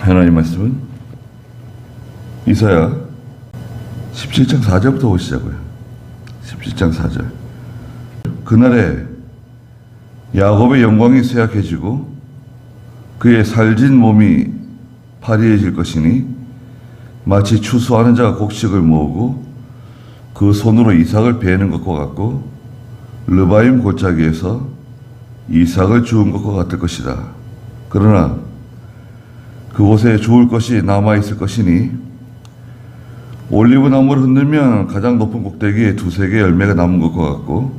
하나님 말씀은 이사야 17장 4절부터 보시자고요. 17장 4절. 그날에 야곱의 영광이 쇠약해지고 그의 살진 몸이 파리해질 것이니 마치 추수하는 자가 곡식을 모으고 그 손으로 이삭을 베는 것과 같고 르바임 골짜기에서 이삭을 주운 것과 같을 것이다. 그러나 그곳에 좋을 것이 남아있을 것이니 올리브 나무를 흔들면 가장 높은 꼭대기에 두세 개의 열매가 남은 것과 같고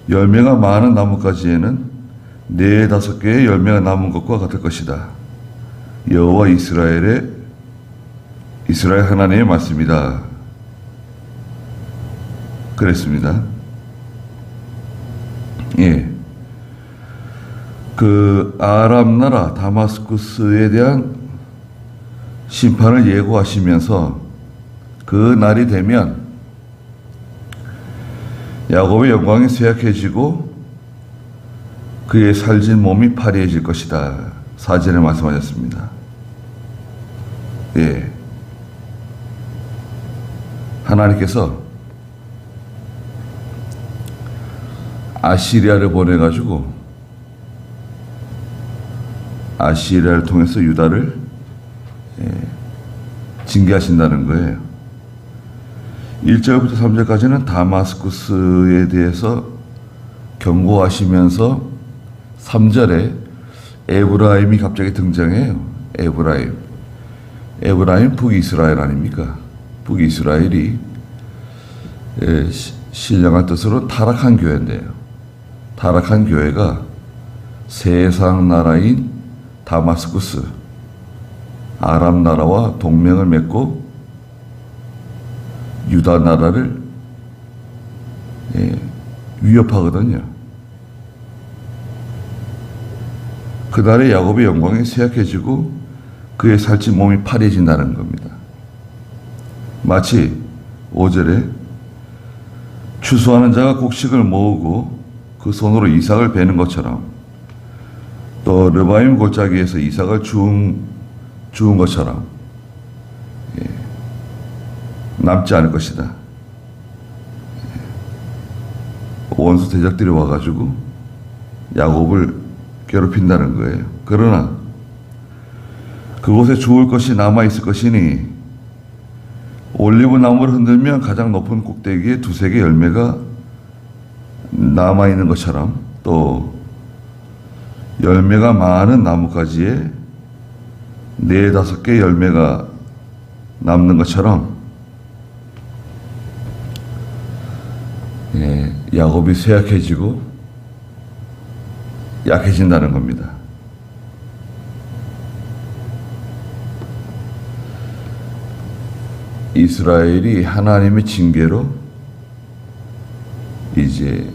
열매가 많은 나뭇가지에는 네 다섯 개의 열매가 남은 것과 같을 것이다. 여호와 이스라엘 하나님의 말씀이다. 그랬습니다. 예. 그 아람 나라 다마스쿠스에 대한 심판을 예고하시면서 그 날이 되면 야곱의 영광이 쇠약해지고 그의 살진 몸이 파리해질 것이다. 사전에 말씀하셨습니다. 예. 하나님께서 아시리아를 보내가지고 아시리아를 통해서 유다를 징계하신다는 거예요. 1절부터 3절까지는 다마스쿠스에 대해서 경고하시면서 3절에 에브라임이 갑자기 등장해요. 에브라임 북이스라엘 아닙니까? 북이스라엘이 신령한 뜻으로 타락한 교회인데요. 타락한 교회가 세상 나라인 다마스쿠스 아람 나라와 동맹을 맺고 유다 나라를 위협하거든요. 그날에 야곱의 영광이 쇠약해지고 그의 살찐 몸이 파리해진다는 겁니다. 마치 5절에 추수하는 자가 곡식을 모으고 그 손으로 이삭을 베는 것처럼 또 르바임 골짜기에서 이삭을 주운 것처럼 남지 않을 것이다. 원수 대적들이 와가지고 야곱을 괴롭힌다는 거예요. 그러나 그곳에 좋을 것이 남아있을 것이니 올리브 나무를 흔들면 가장 높은 꼭대기에 두세 개 열매가 남아있는 것처럼 또 열매가 많은 나뭇가지에 네 다섯 개 열매가 남는 것처럼 야곱이 쇠약해지고 약해진다는 겁니다. 이스라엘이 하나님의 징계로 이제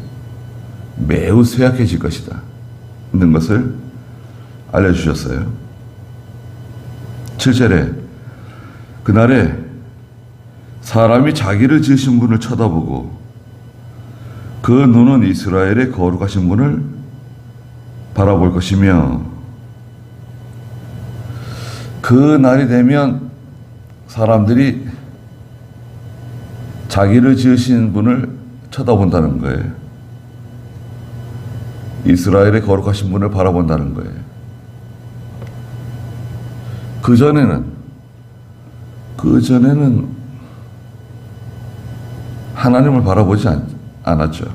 매우 쇠약해질 것이다 는 것을 알려주셨어요. 7절에 그날에 사람이 자기를 지으신 분을 쳐다보고 그 눈은 이스라엘의 거룩하신 분을 바라볼 것이며 그 날이 되면 사람들이 자기를 지으신 분을 쳐다본다는 거예요. 이스라엘의 거룩하신 분을 바라본다는 거예요. 그전에는 하나님을 바라보지 않았죠.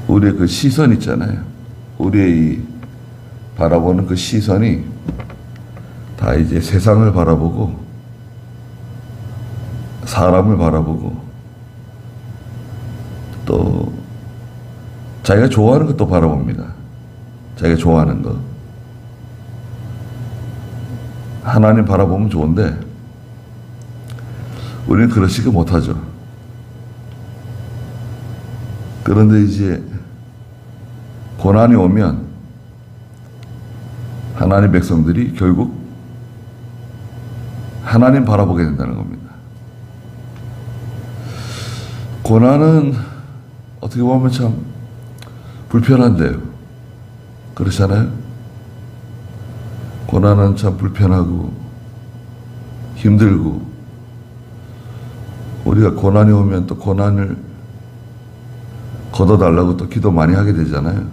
우리의 그 시선 있잖아요. 우리의 이 바라보는 그 시선이 다 이제 세상을 바라보고 사람을 바라보고 또 자기가 좋아하는 것도 바라봅니다. 자기가 좋아하는 것. 하나님 바라보면 좋은데 우리는 그러시게 못하죠. 그런데 이제 고난이 오면 하나님 백성들이 결국 하나님 바라보게 된다는 겁니다. 고난은 어떻게 보면 참 불편한데요. 그렇잖아요? 고난은 참 불편하고 힘들고, 우리가 고난이 오면 또 고난을 걷어달라고 또 기도 많이 하게 되잖아요.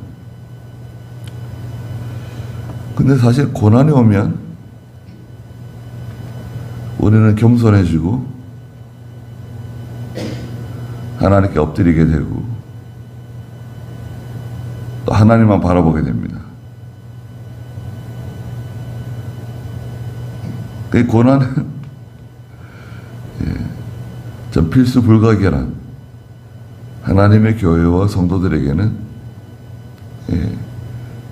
근데 사실 고난이 오면 우리는 겸손해지고 하나님께 엎드리게 되고 또 하나님만 바라보게 됩니다. 그 고난은 좀 필수 불가결한 하나님의 교회와 성도들에게는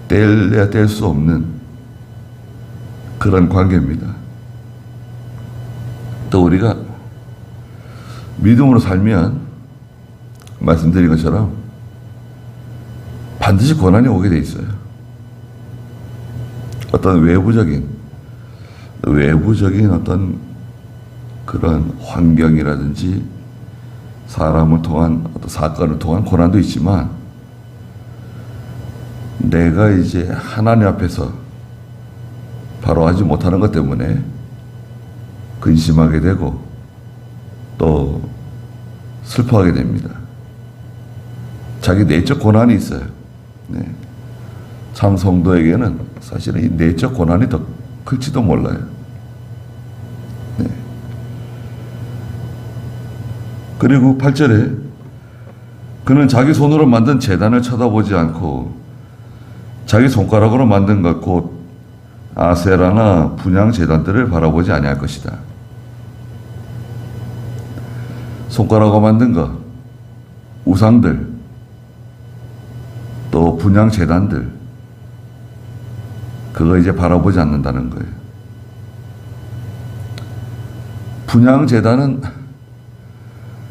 뗄래야 뗄 수 없는 그런 관계입니다. 또 우리가 믿음으로 살면 말씀드린 것처럼 반드시 고난이 오게 돼 있어요. 어떤 외부적인 어떤 그런 환경이라든지 사람을 통한 어떤 사건을 통한 고난도 있지만, 내가 이제 하나님 앞에서 바로 하지 못하는 것 때문에 근심하게 되고 또 슬퍼하게 됩니다. 자기 내적 고난이 있어요. 네. 참 성도에게는 사실은 이 내적 고난이 더 클지도 몰라요. 네. 그리고 8절에 그는 자기 손으로 만든 제단을 쳐다보지 않고 자기 손가락으로 만든 것 곧 아세라나 분향 제단들을 바라보지 아니할 것이다. 손가락으로 만든 것, 우상들, 또 분향 제단들, 그거 이제 바라보지 않는다는 거예요. 분향 제단은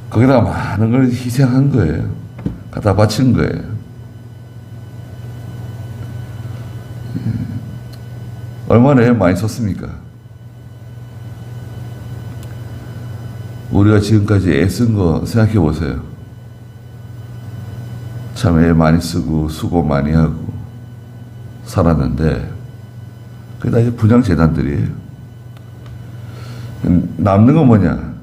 거기다가 많은 걸 희생한 거예요. 갖다 바친 거예요. 얼마나 애 많이 썼습니까? 우리가 지금까지 애 쓴 거 생각해 보세요. 참 애 많이 쓰고 수고 많이 하고 살았는데 그게 다 이제 분향재단들이에요. 남는 건 뭐냐?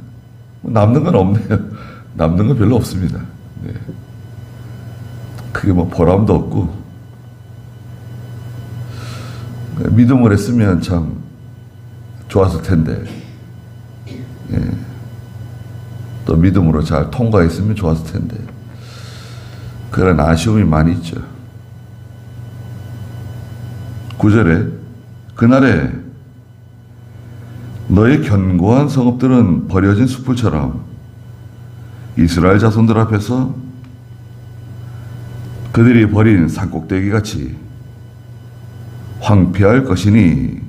남는 건 없네요. 남는 건 별로 없습니다. 네. 그게 뭐 보람도 없고, 믿음을 했으면 참 좋았을 텐데, 예. 또 믿음으로 잘 통과했으면 좋았을 텐데, 그런 아쉬움이 많이 있죠. 9절에 그날에 너의 견고한 성읍들은 버려진 숲풀처럼 이스라엘 자손들 앞에서 그들이 버린 산꼭대기 같이 황폐할 것이니,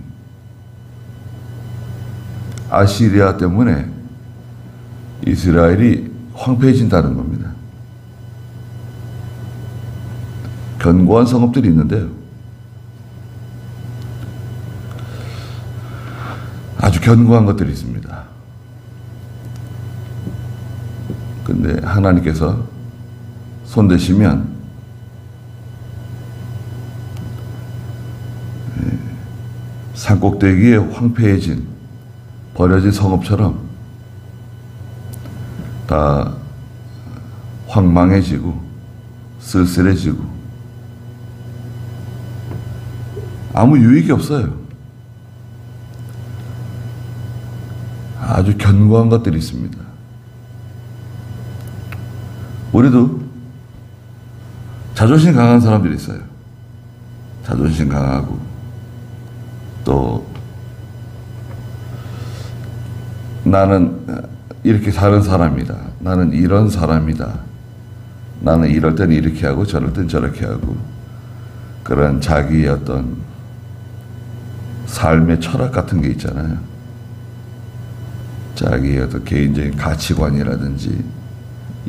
아시리아 때문에 이스라엘이 황폐해진다는 겁니다. 견고한 성읍들이 있는데요, 아주 견고한 것들이 있습니다. 근데 하나님께서 손대시면 산꼭대기에 황폐해진 버려진 성읍처럼 다 황망해지고 쓸쓸해지고 아무 유익이 없어요. 아주 견고한 것들이 있습니다. 우리도 자존심 강한 사람들이 있어요. 자존심 강하고 또 나는 이렇게 사는 사람이다. 나는 이런 사람이다. 나는 이럴 땐 이렇게 하고 저럴 땐 저렇게 하고, 그런 자기의 어떤 삶의 철학 같은 게 있잖아요. 자기의 어떤 개인적인 가치관이라든지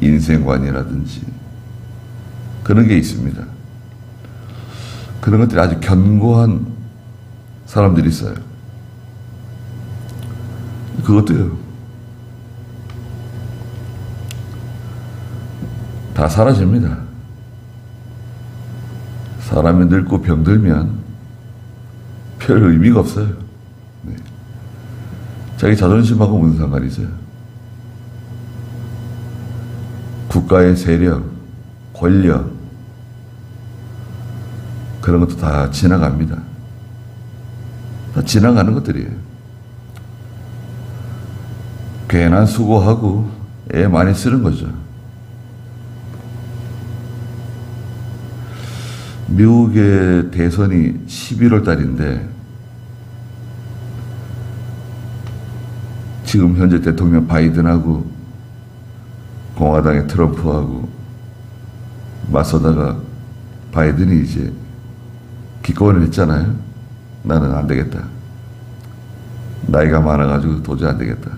인생관이라든지 그런 게 있습니다. 그런 것들이 아주 견고한 사람들이 있어요. 그것도요, 다 사라집니다. 사람이 늙고 병들면 별 의미가 없어요. 네. 자기 자존심하고 무슨 상관이 있어요? 국가의 세력, 권력, 그런 것도 다 지나갑니다. 다 지나가는 것들이에요. 괜한 수고하고 애 많이 쓰는 거죠. 미국의 대선이 11월 달인데 지금 현재 대통령 바이든하고 공화당의 트럼프하고 맞서다가 바이든이 이제 기권을 했잖아요. 나는 안 되겠다. 나이가 많아가지고 도저히 안 되겠다.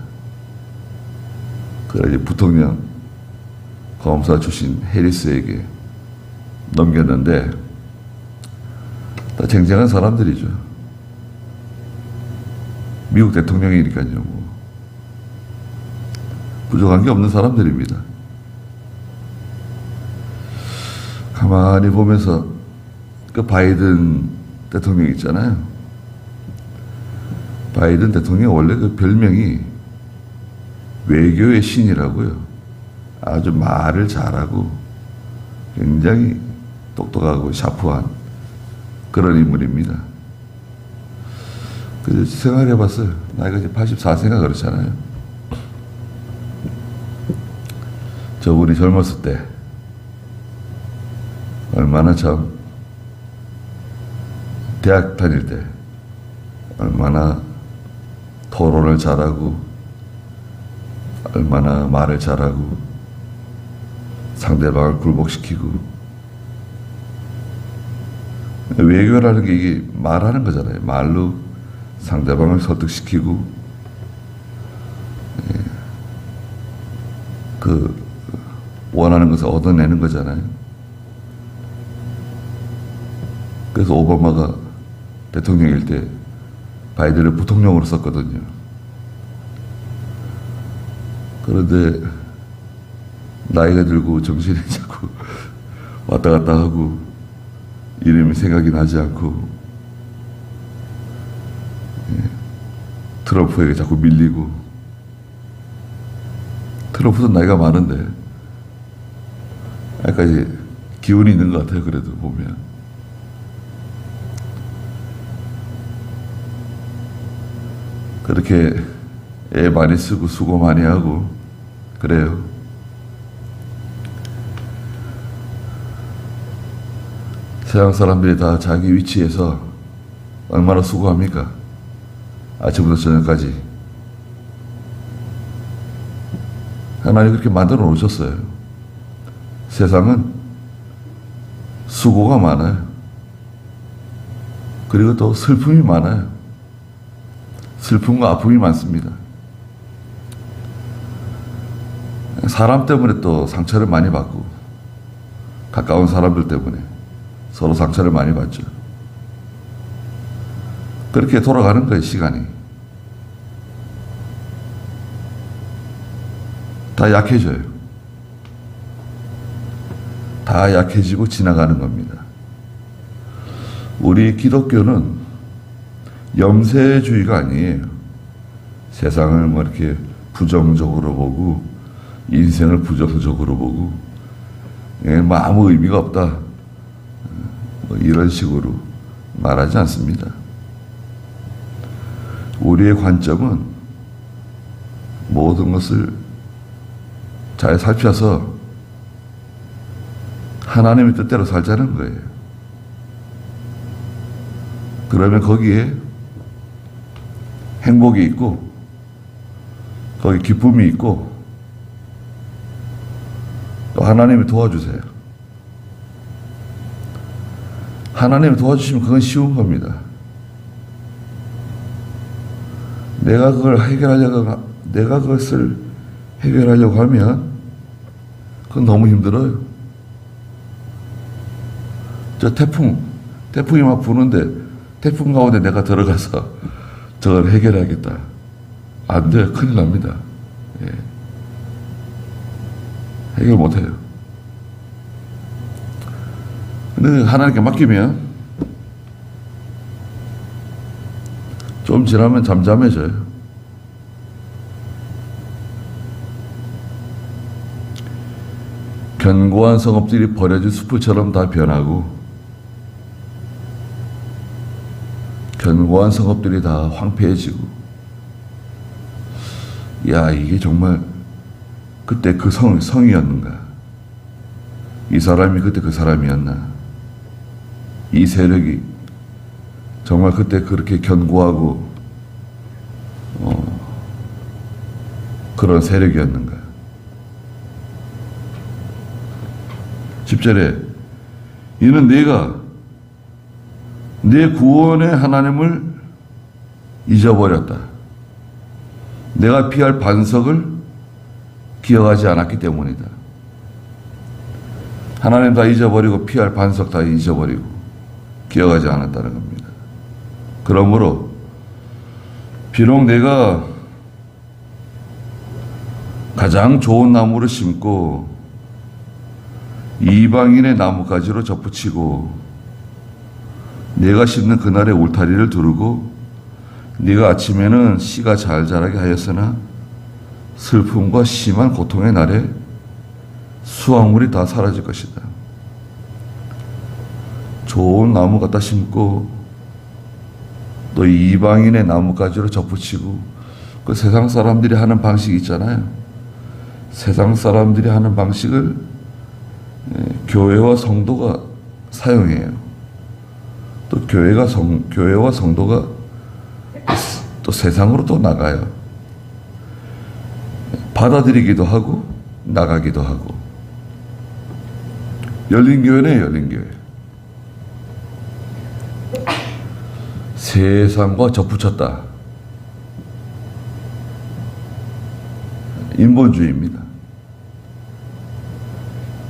그래 이제 부통령 검사 출신 해리스에게 넘겼는데 다 쟁쟁한 사람들이죠. 미국 대통령이니까요. 뭐. 부족한 게 없는 사람들입니다. 가만히 보면서 그 바이든 대통령 있잖아요. 바이든 대통령 원래 그 별명이 외교의 신이라고요. 아주 말을 잘하고 굉장히 똑똑하고 샤프한 그런 인물입니다. 그래서 생각해봤어요. 나이가 이제 84세가 그렇잖아요. 저분이 젊었을 때 얼마나 참 대학 다닐 때 얼마나 토론을 잘하고 얼마나 말을 잘하고 상대방을 굴복시키고 외교라는 게 이게 말하는 거잖아요. 말로 상대방을 설득시키고 그 원하는 것을 얻어내는 거잖아요. 그래서 오바마가 대통령일 때 바이든을 부통령으로 썼거든요. 그런데 나이가 들고 정신이 자꾸 왔다 갔다 하고 이름이 생각이 나지 않고 트럼프에게 자꾸 밀리고 트럼프도 나이가 많은데 약간 기운이 있는 것 같아요. 그래도 보면 그렇게 애 많이 쓰고 수고 많이 하고 그래요. 세상 사람들이 다 자기 위치에서 얼마나 수고합니까? 아침부터 저녁까지. 하나님 그렇게 만들어 놓으셨어요. 세상은 수고가 많아요. 그리고 또 슬픔이 많아요. 슬픔과 아픔이 많습니다. 사람 때문에 또 상처를 많이 받고 가까운 사람들 때문에 서로 상처를 많이 받죠. 그렇게 돌아가는 거예요. 시간이 다 약해져요. 다 약해지고 지나가는 겁니다. 우리 기독교는 염세주의가 아니에요. 세상을 뭐 이렇게 부정적으로 보고 인생을 부정적으로 보고 뭐 아무 의미가 없다 뭐 이런 식으로 말하지 않습니다. 우리의 관점은 모든 것을 잘 살펴서 하나님의 뜻대로 살자는 거예요. 그러면 거기에 행복이 있고 거기 기쁨이 있고 또 하나님이 도와주세요. 하나님이 도와주시면 그건 쉬운 겁니다. 내가 그것을 해결하려고 하면 그건 너무 힘들어요. 저 태풍이 막 부는데 태풍 가운데 내가 들어가서 저걸 해결하겠다. 안 돼요. 큰일 납니다. 예. 해결 못 해요. 근데 하나님께 맡기면 좀 지나면 잠잠해져요. 견고한 성읍들이 버려진 숲을처럼 다 변하고, 견고한 성읍들이 다 황폐해지고, 야, 이게 정말 그때 그 성이었는가? 이 사람이 그때 그 사람이었나? 이 세력이 정말 그때 그렇게 견고하고 그런 세력이었는가? 10절에 이는 네가 네 구원의 하나님을 잊어버렸다. 내가 피할 반석을 기억하지 않았기 때문이다. 하나님 다 잊어버리고 피할 반석 다 잊어버리고 기억하지 않았다는 겁니다. 그러므로 비록 내가 가장 좋은 나무를 심고 이방인의 나뭇가지로 접붙이고 내가 심는 그날의 울타리를 두르고 네가 아침에는 씨가 잘 자라게 하였으나 슬픔과 심한 고통의 날에 수확물이 다 사라질 것이다. 좋은 나무 갖다 심고 또 이방인의 나뭇가지로 접붙이고 그 세상 사람들이 하는 방식이 있잖아요. 세상 사람들이 하는 방식을 교회와 성도가 사용해요. 또 교회와 성도가 또 세상으로 또 나가요. 받아들이기도 하고 나가기도 하고. 열린교회네, 열린교회. 세상과 접붙였다. 인본주의입니다.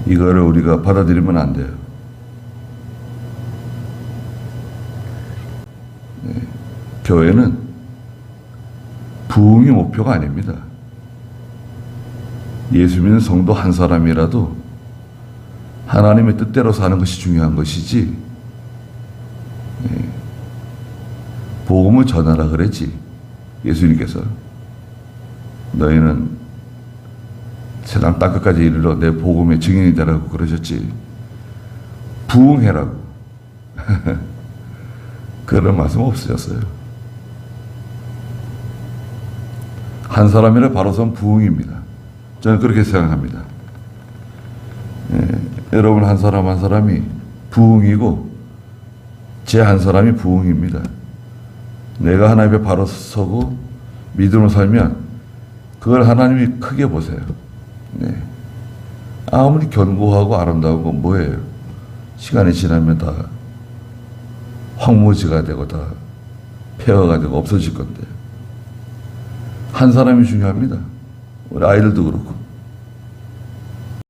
이거를 우리가 받아들이면 안 돼요. 교회는 부흥이 목표가 아닙니다. 예수 믿는 성도 한 사람이라도 하나님의 뜻대로 사는 것이 중요한 것이지, 복음을 전하라 그랬지. 예수님께서 너희는 세상 땅끝까지 이르러 내 복음의 증인이 되라고 그러셨지. 부흥해라고. 그런 말씀 없으셨어요. 한 사람이라 바로선 부흥입니다. 저는 그렇게 생각합니다. 여러분 한 사람 한 사람이 부흥이고 제 한 사람이 부흥입니다. 내가 하나님 앞에 바로 서고 믿음으로 살면 그걸 하나님이 크게 보세요. 아무리 견고하고 아름다운 건 뭐예요? 시간이 지나면 다 황무지가 되고 다 폐허가 되고 없어질 건데. 한 사람이 중요합니다. 우리 아이들도 그렇고